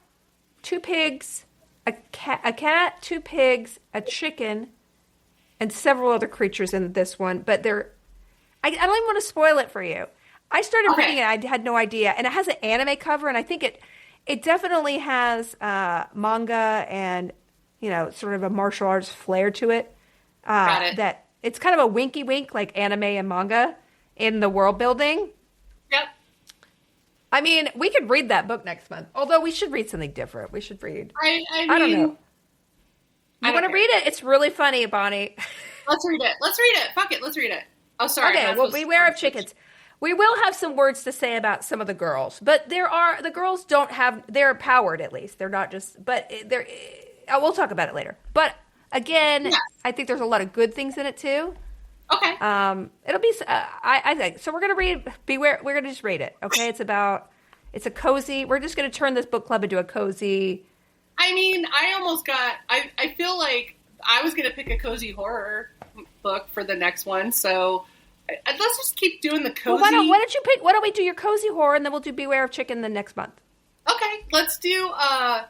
2 pigs, a cat, 2 pigs, a chicken, and several other creatures in this one. But I don't even want to spoil it for you. I started reading it. I had no idea. And it has an anime cover, and I think it definitely has manga and, you know, sort of a martial arts flair to it. Got it. That it's kind of a winky wink like anime and manga in the world building. Yep. I mean, we could read that book next month. Although we should read something different. We should read. I don't know. You want to read it? It's really funny, Bonnie. Let's read it. Fuck it. Let's read it. Oh, sorry. Okay. Well, Beware of Chickens. We will have some words to say about some of the girls, but the girls don't have. They're powered at least. They're not just. But we'll talk about it later. But again, I think there's a lot of good things in it too. Okay. It'll be. I think so. We're gonna read Beware. We're gonna just read it. Okay. It's about It's a cozy. We're just going to turn this book club into a cozy. I mean, I feel like I was going to pick a cozy horror book for the next one, so let's just keep doing the cozy. Well, why don't we do your cozy horror, and then we'll do Beware of Chicken the next month. Okay, let's do How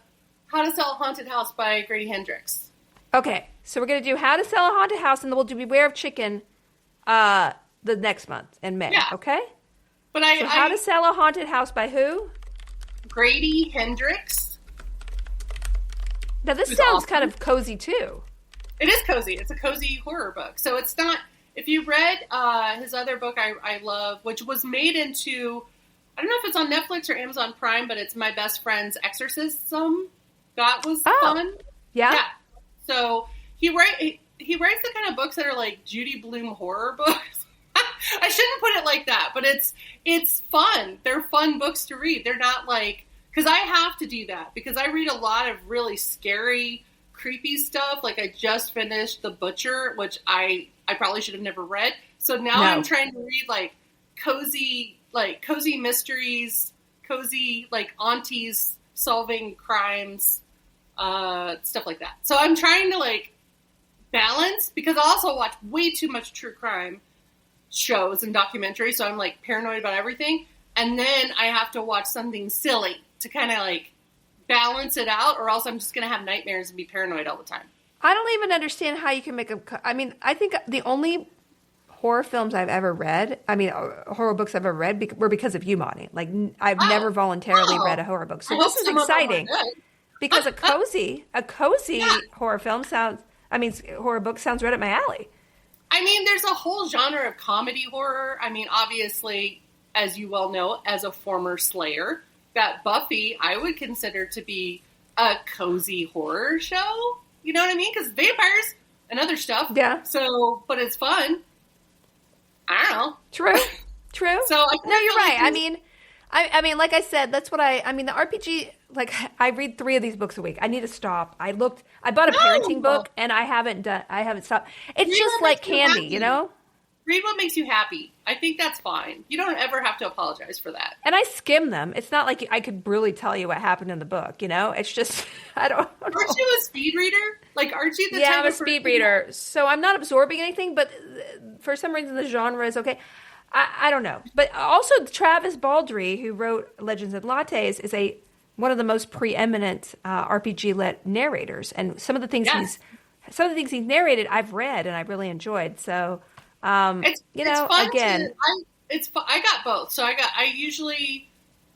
to Sell a Haunted House by Grady Hendrix. Okay, so we're going to do How to Sell a Haunted House, and then we'll do Beware of Chicken the next month in May, okay? But How to Sell a Haunted House by who? Grady Hendrix. Now, this sounds kind of cozy, too. It is cozy. It's a cozy horror book. So it's not... If you read his other book I love, which was made into... I don't know if it's on Netflix or Amazon Prime, but it's My Best Friend's Exorcism. That was fun. Yeah? Yeah. So he writes the kind of books that are like Judy Blume horror books. I shouldn't put it like that, but it's fun. They're fun books to read. They're not like... Because I have to do that. Because I read a lot of really scary, creepy stuff. Like I just finished The Butcher, which I probably should have never read. So now I'm trying to read like cozy mysteries, cozy like aunties solving crimes, stuff like that. So I'm trying to like balance, because I also watch way too much true crime shows and documentaries. So I'm like paranoid about everything. And then I have to watch something silly to kind of like balance it out, or else I'm just going to have nightmares and be paranoid all the time. I don't even understand how you can make I mean, I think the only horror films I've ever read, horror books I've ever read were because of you, Monty. Like, I've never voluntarily read a horror book. So this is exciting. Because a cozy horror film horror book sounds right up my alley. I mean, there's a whole genre of comedy horror. I mean, obviously, as you well know, as a former Slayer, that Buffy I would consider to be a cozy horror show. You know what I mean? Because vampires and other stuff. Yeah. So, but it's fun. I don't know. True. So no, you're right. I mean, like I said, that's what the RPG, like I read 3 of these books a week. I need to stop. I bought a parenting book and I haven't stopped. It's just like candy, you know? Read what makes you happy. I think that's fine. You don't ever have to apologize for that. And I skim them. It's not like I could really tell you what happened in the book, you know? It's just, I don't know. Aren't you a speed reader? Like, aren't you the type I'm a speed reader. So I'm not absorbing anything, but for some reason the genre is okay. I don't know. But also Travis Baldree, who wrote Legends and Lattes, is one of the most preeminent RPG narrators. And some of the things he's narrated, I've read and I really enjoyed. So... it's fun again, I got both. So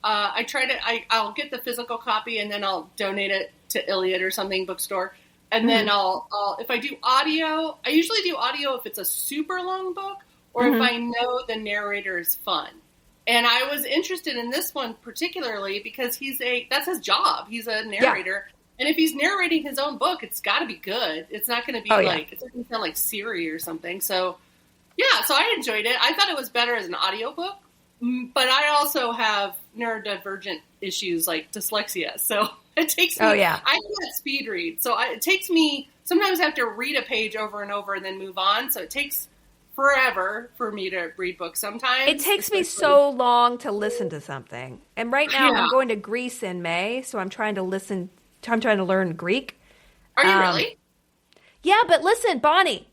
I'll get the physical copy and then I'll donate it to Iliad or something bookstore. And then if I do audio, I usually do audio if it's a super long book or if I know the narrator is fun. And I was interested in this one particularly because that's his job. He's a narrator. Yeah. And if he's narrating his own book, it's got to be good. It's not going to be it's not going to sound like Siri or something. So yeah, so I enjoyed it. I thought it was better as an audiobook, but I also have neurodivergent issues like dyslexia. So it takes me, I can't speed read. So it takes me, sometimes I have to read a page over and over and then move on. So it takes forever for me to read books sometimes. It takes me so long to listen to something. And right now I'm going to Greece in May, so I'm trying to learn Greek. Are you really? Yeah, but listen, Bonnie.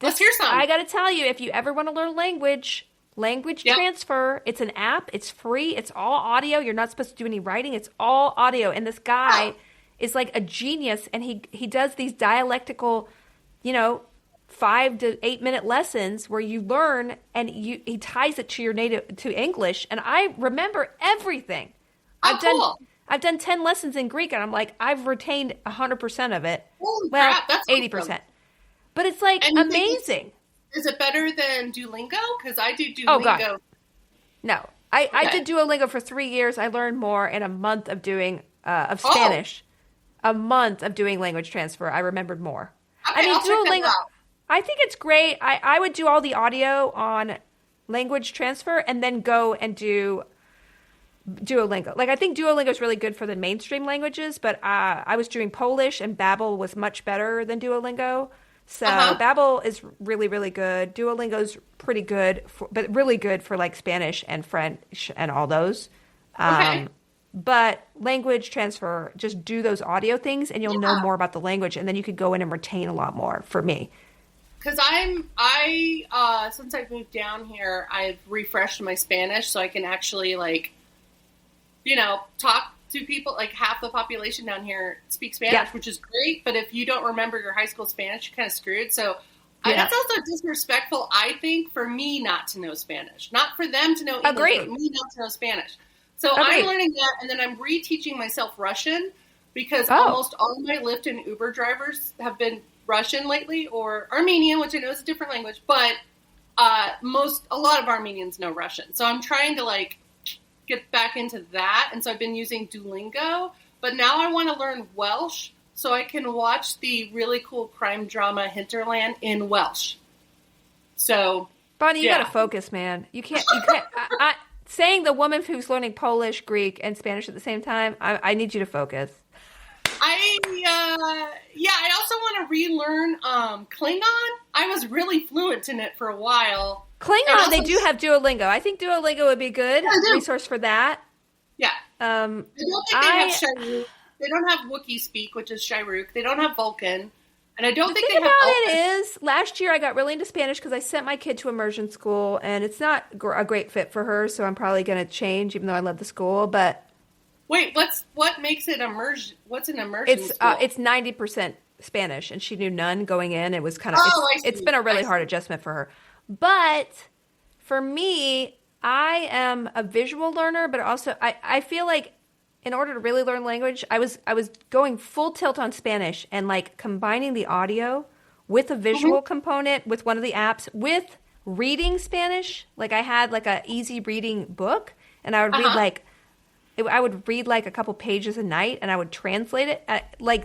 Let's hear some. I got to tell you, if you ever want to learn language transfer, it's an app. It's free. It's all audio. You're not supposed to do any writing. It's all audio. And this guy is like a genius, and he does these dialectical, 5 to 8 minute lessons where you learn, and he ties it to English. And I remember everything. I've done 10 lessons in Greek, and I'm like, I've retained 100% of it. Holy crap, that's 80%. Awesome. But it's like amazing. Is it better than Duolingo? Because I do Duolingo. Oh, God. No. I did Duolingo for 3 years. I learned more in a month of doing Spanish. A month of doing language transfer. I remembered more. Okay, I'll check that out. I think it's great. I would do all the audio on language transfer and then go and do Duolingo. Like, I think Duolingo is really good for the mainstream languages, but I was doing Polish, and Babbel was much better than Duolingo. So Babbel is really, really good. Duolingo's pretty good, but really good for like Spanish and French and all those. Okay. But language transfer, just do those audio things and you'll know more about the language, and then you could go in and retain a lot more for me. Because since I've moved down here, I've refreshed my Spanish so I can actually talk to people. Like half the population down here speak Spanish, which is great. But if you don't remember your high school Spanish, you're kind of screwed. So that's also disrespectful, I think, for me not to know Spanish. Not for them to know English, but me not to know Spanish. So I'm learning that, and then I'm reteaching myself Russision because almost all of my Lyft and Uber drivers have been Russian lately, or Armenian, which I know is a different language, but a lot of Armenians know Russian. So I'm trying to get back into that, and so I've been using Duolingo, but now I want to learn Welsh so I can watch the really cool crime drama Hinterland in Welsh. So, Bonnie, you gotta focus, man. You can't. Saying the woman who's learning Polish, Greek, and Spanish at the same time, I need you to focus. I also want to relearn Klingon. I was really fluent in it for a while. Klingon, they do have Duolingo. I think Duolingo would be a good resource for that. Yeah. I don't think they have Shiruk. They don't have Wookiee speak, which is Shiruk. They don't have Vulcan. And I don't think they have Elven. The thing about it is, last year I got really into Spanish because I sent my kid to immersion school, and it's not a great fit for her, so I'm probably going to change, even though I love the school. But wait, what makes it immersion? What's an immersion school? It's 90% Spanish, and she knew none going in. It was kind of it's been a really hard adjustment for her. But for me, I am a visual learner, but also I feel like in order to really learn language, I was going full tilt on Spanish and combining the audio with a visual component with one of the apps with reading Spanish. I had a easy reading book, and I would read a couple pages a night, and I would translate it.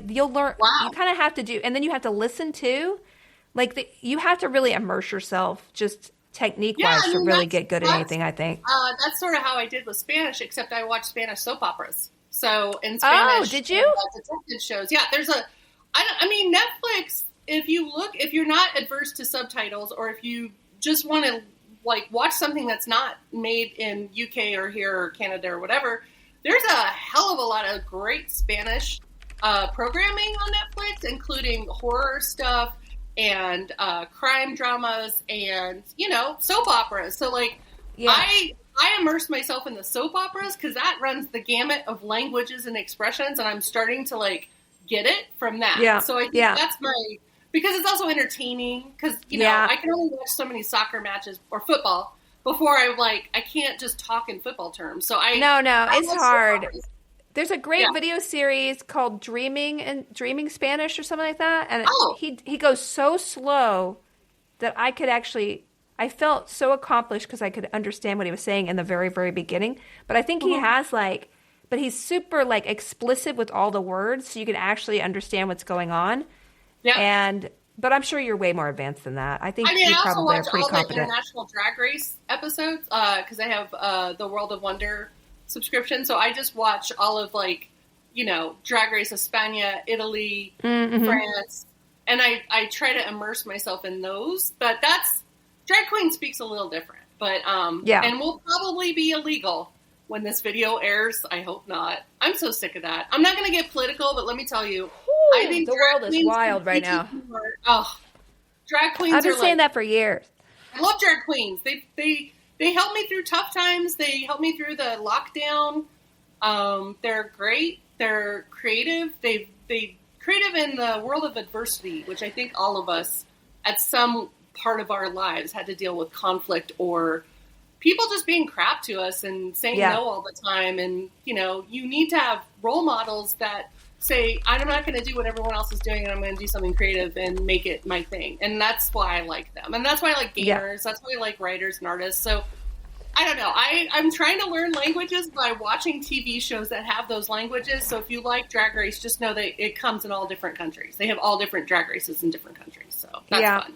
You'll learn. Wow. You kind of have to do, and then you have to listen to. You have to really immerse yourself, just technique-wise, to really get good at anything, I think. That's sort of how I did with Spanish, except I watched Spanish soap operas. So in Spanish, did you? Detective shows. Yeah, Netflix. If you're not adverse to subtitles, or if you just want to watch something that's not made in UK or here or Canada or whatever, there's a hell of a lot of great Spanish programming on Netflix, including horror stuff and crime dramas and soap operas. So I immerse myself in the soap operas because that runs the gamut of languages and expressions, and I'm starting to get it from that. Yeah. So I think that's because it's also entertaining because I can only watch so many soccer matches or football before I can't just talk in football terms. So it's hard. There's a great video series called Dreaming Spanish or something like that, and he goes so slow that I felt so accomplished because I could understand what he was saying in the very, very beginning. But I think he has but he's super explicit with all the words, so you can actually understand what's going on. Yeah. But I'm sure you're way more advanced than that. I think you probably are pretty competent. I also watch all the International Drag Race episodes because I have the World of Wonder subscription. So I just watch all of Drag Race España, Italy, France, and I try to immerse myself in those. But Drag Queen speaks a little different. But and will probably be illegal when this video airs. I hope not. I'm so sick of that. I'm not going to get political, but let me tell you, I think the world is wild right now. Drag queens. I've been saying that for years. I love drag queens. They helped me through tough times. They helped me through the lockdown. They're great. They're creative. They creative in the world of adversity, which I think all of us at some part of our lives had to deal with conflict or people just being crap to us and saying no all the time. And, you need to have role models that say, I'm not going to do what everyone else is doing and I'm going to do something creative and make it my thing. And that's why I like them. And that's why I like gamers. Yeah. That's why I like writers and artists. So I don't know. I'm trying to learn languages by watching TV shows that have those languages. So if you like Drag Race, just know that it comes in all different countries. They have all different drag races in different countries. So that's fun.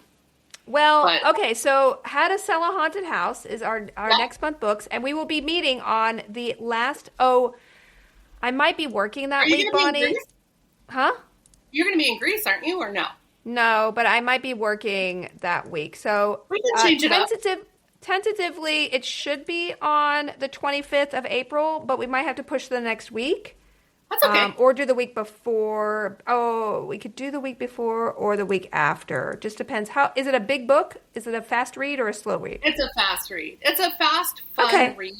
Well, okay, so How to Sell a Haunted House is our next month books, and we will be meeting on the last, I might be working that week, Bonnie. Huh? You're going to be in Greece, aren't you, or no? No, but I might be working that week. So we can change it up. Tentatively, it should be on the 25th of April, but we might have to push the next week. That's okay. Or do the week before. Oh, we could do the week before or the week after. Just depends. Is it a big book? Is it a fast read or a slow read? It's a fast read. It's a fast, fun read.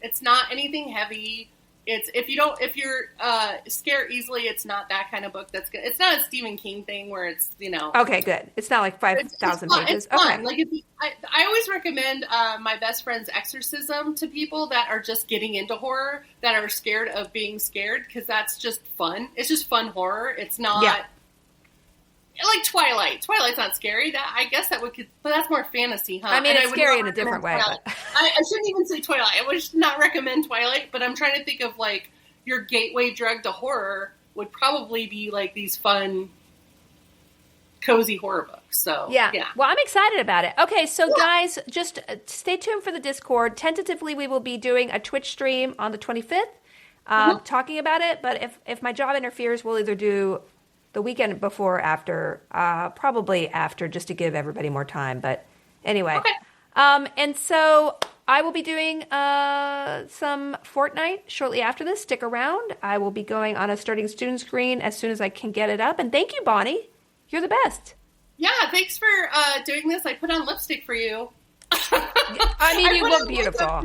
It's not anything heavy. If you're scared easily, it's not that kind of book. It's not a Stephen King thing where it's, Okay, good. It's not like 5,000 pages. It's fun. Like I always recommend my best friend's Exorcism to people that are just getting into horror, that are scared of being scared, because that's just fun. It's just fun horror. It's not like Twilight. Twilight's not scary. I guess that but that's more fantasy, huh? I mean, it's scary in a different way. But... I shouldn't even say Twilight. I would not recommend Twilight, but I'm trying to think of like your gateway drug to horror would probably be like these fun, cozy horror books. So yeah. Well, I'm excited about it. Okay, so guys, just stay tuned for the Discord. Tentatively, we will be doing a Twitch stream on the 25th, talking about it. But if my job interferes, we'll either do the weekend before or after, probably after, just to give everybody more time. But anyway, and so I will be doing some Fortnite shortly after this. Stick around. I will be going on a starting student screen as soon as I can get it up. And thank you, Bonnie. You're the best. Yeah, thanks for doing this. I put on lipstick for you. I mean, you look beautiful.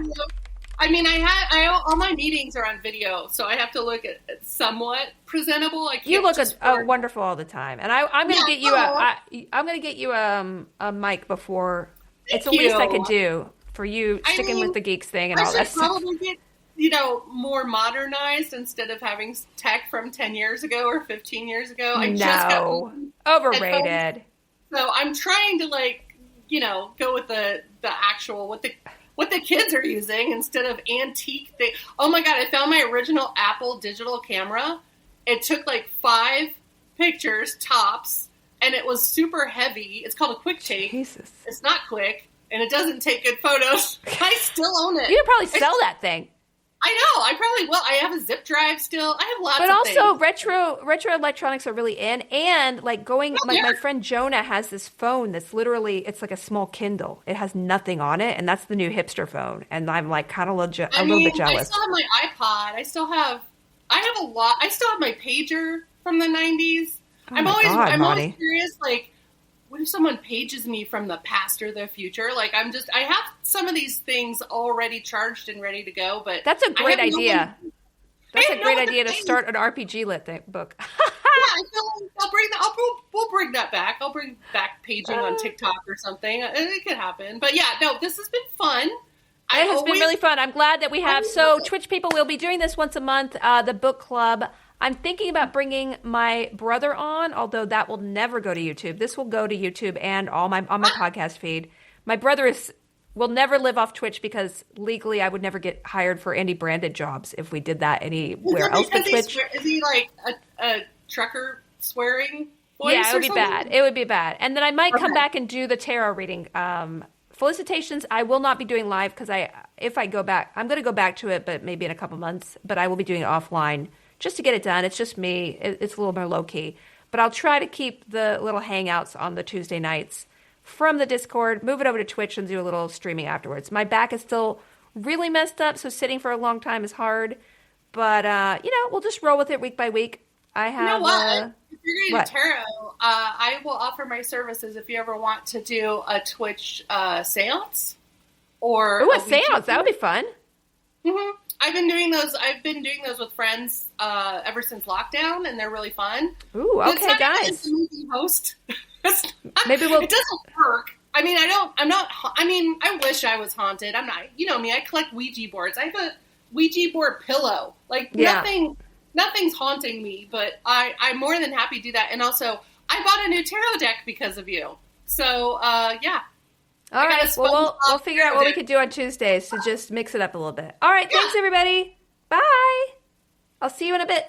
I mean, all my meetings are on video, so I have to look at somewhat presentable. You look wonderful all the time, and I'm going to get you I'm going to get you a mic before. It's the least I could do for you sticking with the geeks thing and all that stuff. I should probably get more modernized instead of having tech from 10 years ago or 15 years ago. I just got overrated. Headphones. So I'm trying to go with the actual what the kids are using instead of antique thing. Oh my God, I found my original Apple digital camera. It took like 5 pictures tops, and it was super heavy. It's called a quick take. Jesus. It's not quick, and it doesn't take good photos. I still own it. You could probably sell that thing. I know. I probably will. I have a zip drive still. I have lots of things. But also, retro electronics are really in. And like my friend Jonah has this phone that's literally, it's like a small Kindle. It has nothing on it, and that's the new hipster phone. And I'm like kind of a little bit jealous. I still have my iPod. I have a lot. I still have my pager from the 90s. I'm always curious, like, what if someone pages me from the past or the future? Like, I have some of these things already charged and ready to go, but that's a great idea. That's a great idea to start an RPG lit book. Yeah, I feel like we'll bring that back. I'll bring back paging on TikTok or something. It could happen. But yeah, no, this has been fun. It has been really fun. I'm glad that we have. So Twitch people, we'll be doing this once a month, the book club. I'm thinking about bringing my brother on, although that will never go to YouTube. This will go to YouTube and on my podcast feed. My brother will never live off Twitch because legally I would never get hired for any branded jobs if we did that anywhere else but Twitch. Is he like a trucker swearing voice? Yeah, it would be bad. It would be bad. And then I might come back and do the tarot reading. Felicitations, I will not be doing live because if I go back, I'm going to go back to it, but maybe in a couple months. But I will be doing it offline. Just to get it done. It's just me. It's a little more low-key. But I'll try to keep the little hangouts on the Tuesday nights from the Discord, move it over to Twitch, and do a little streaming afterwards. My back is still really messed up, so sitting for a long time is hard. But, we'll just roll with it week by week. I have... You know what? If you're going to tarot, I will offer my services if you ever want to do a Twitch seance. Or a seance. That would be fun. Mm-hmm. I've been doing those with friends ever since lockdown, and they're really fun. Ooh, okay, guys. Host. Maybe we'll. It doesn't work. I mean, I wish I was haunted. I'm not. You know me. I collect Ouija boards. I have a Ouija board pillow. Like nothing's haunting me. But I'm more than happy to do that. And also, I bought a new tarot deck because of you. So yeah. All right, well, we'll figure out what we could do on Tuesdays to just mix it up a little bit. All right, thanks, everybody. Bye. I'll see you in a bit.